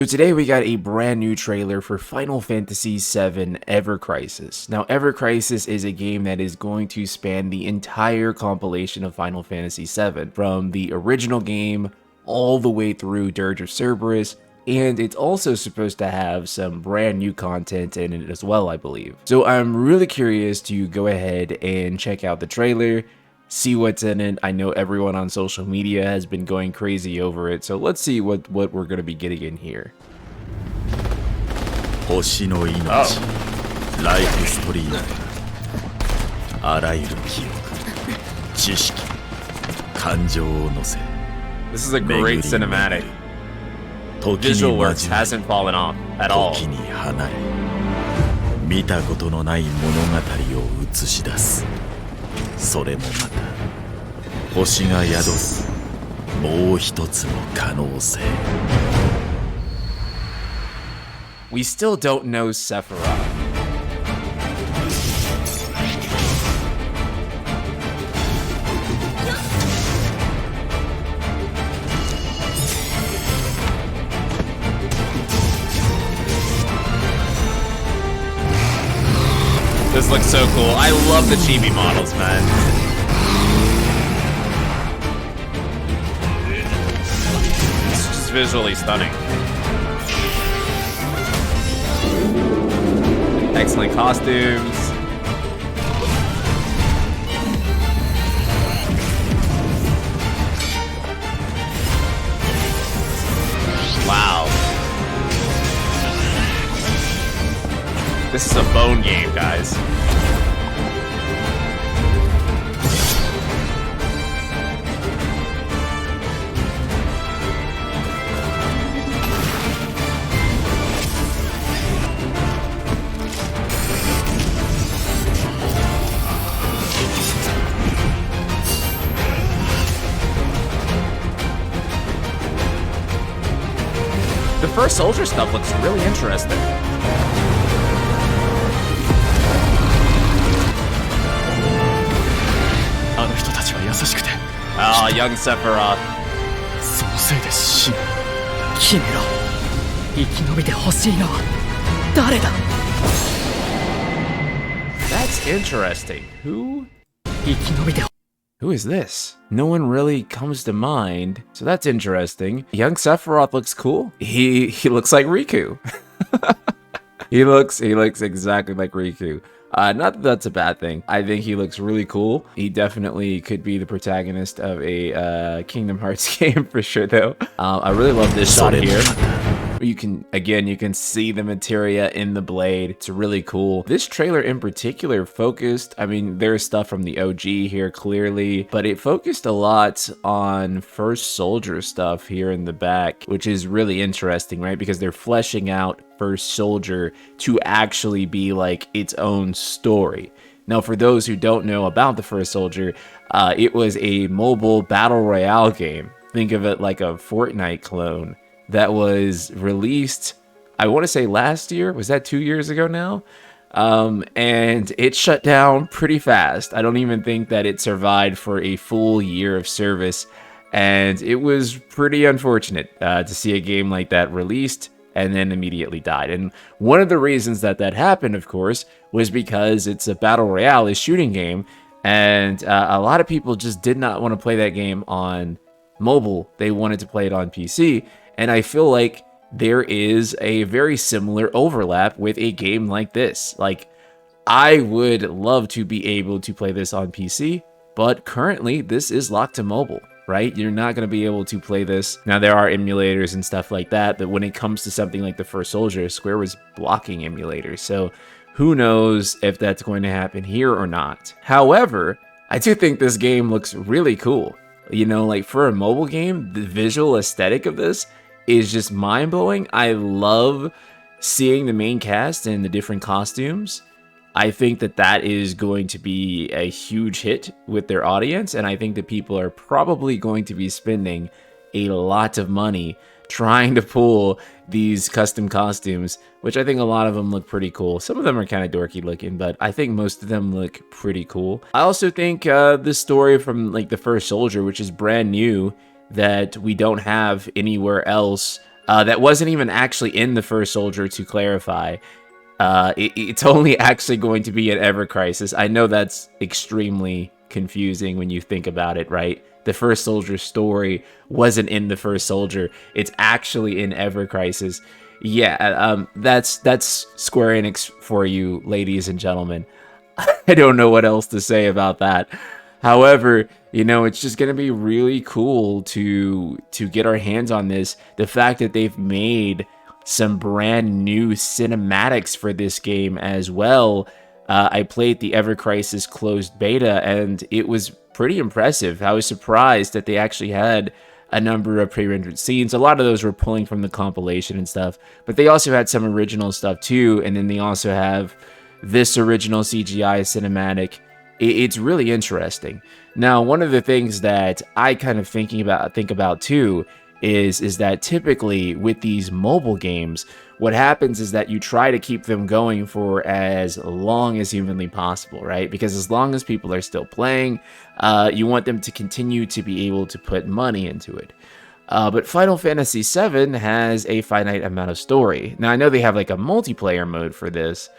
So today we got a brand new trailer for Final Fantasy VII Ever Crisis. Now, Ever Crisis is a game that is going to span the entire compilation of Final Fantasy VII, from the original game all the way through Dirge of Cerberus, and it's also supposed to have some brand new content in it as well, I believe. So I'm really curious to go ahead and check out the trailer, see what's in it. I know everyone on social media has been going crazy over it, so let's see what we're going to be getting in here. 星の命、ライフストリーム、あらゆる記憶、知識、感情を乗せ This is a great cinematic. Visual works hasn't fallen off at all. 時に離れ見たことのない物語を映し出す。それもまた星が宿すもう一つの可能性。 We still don't know Sephiroth. This looks so cool. I love the chibi models, man. It's just visually stunning. Excellent costumes. Wow. This is a bone game, guys. The first soldier stuff looks really interesting. Oh, Young Sephiroth. That's interesting. Who is this? No one really comes to mind, so that's interesting. Young Sephiroth looks cool. He looks like Riku. he looks exactly like Riku. Not that that's a bad thing. I think he looks really cool. He definitely could be the protagonist of a Kingdom Hearts game for sure, though. I really love this shot here. You can see the materia in the blade. It's really cool. This trailer in particular focused, I mean, there's stuff from the OG here clearly, but it focused a lot on First Soldier stuff here in the back, which is really interesting, right? Because they're fleshing out First Soldier to actually be like its own story. Now, for those who don't know about the First Soldier, it was a mobile battle royale game. Think of it like a Fortnite clone that was released, I want to say last year. Was that 2 years ago now? And it shut down pretty fast. I don't even think that it survived for a full year of service. And it was pretty unfortunate to see a game like that released and then immediately died. And one of the reasons that happened, of course, was because it's a battle royale, a shooting game. And a lot of people just did not want to play that game on mobile. They wanted to play it on PC. And I feel like there is a very similar overlap with a game like this. Like, I would love to be able to play this on PC, but currently this is locked to mobile, right? You're not going to be able to play this. Now, there are emulators and stuff like that, but when it comes to something like the First Soldier, Square was blocking emulators. So who knows if that's going to happen here or not. However, I do think this game looks really cool. You know, like for a mobile game, the visual aesthetic of this is just mind-blowing. I love seeing the main cast and the different costumes. I think that is going to be a huge hit with their audience, and I think that people are probably going to be spending a lot of money trying to pull these custom costumes, which I think a lot of them look pretty cool. Some of them are kind of dorky looking, but I think most of them look pretty cool. I also think the story from like the First Soldier, which is brand new, that we don't have anywhere else That wasn't even actually in the first Soldier, to clarify. It's only actually going to be an Ever Crisis. I know that's extremely confusing when you think about it, right? The first Soldier story wasn't in the first Soldier. It's actually in Ever Crisis. Yeah, that's Square Enix for you, ladies and gentlemen. I don't know what else to say about that. However, you know, it's just gonna be really cool to get our hands on this. The fact that they've made some brand new cinematics for this game as well. I played the Ever Crisis closed beta, and it was pretty impressive. I was surprised that they actually had a number of pre-rendered scenes. A lot of those were pulling from the compilation and stuff, but they also had some original stuff too, and then they also have this original CGI cinematic. It's really interesting. Now, one of the things that I kind of think about too is that typically with these mobile games, what happens is that you try to keep them going for as long as humanly possible, right? Because as long as people are still playing, you want them to continue to be able to put money into it. But Final Fantasy VII has a finite amount of story. Now, I know they have like a multiplayer mode for this,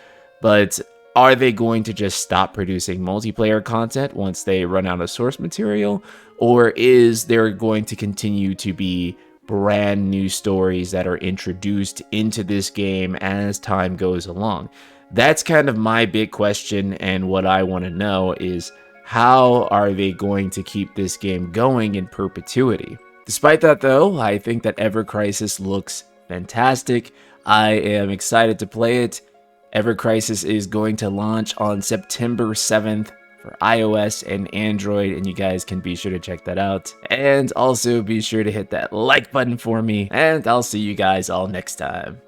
but are they going to just stop producing multiplayer content once they run out of source material? Or is there going to continue to be brand new stories that are introduced into this game as time goes along? That's kind of my big question, and what I want to know is, how are they going to keep this game going in perpetuity? Despite that though, I think that Ever Crisis looks fantastic. I am excited to play it. Ever Crisis is going to launch on September 7th for iOS and Android, and you guys can be sure to check that out. And also be sure to hit that like button for me, and I'll see you guys all next time.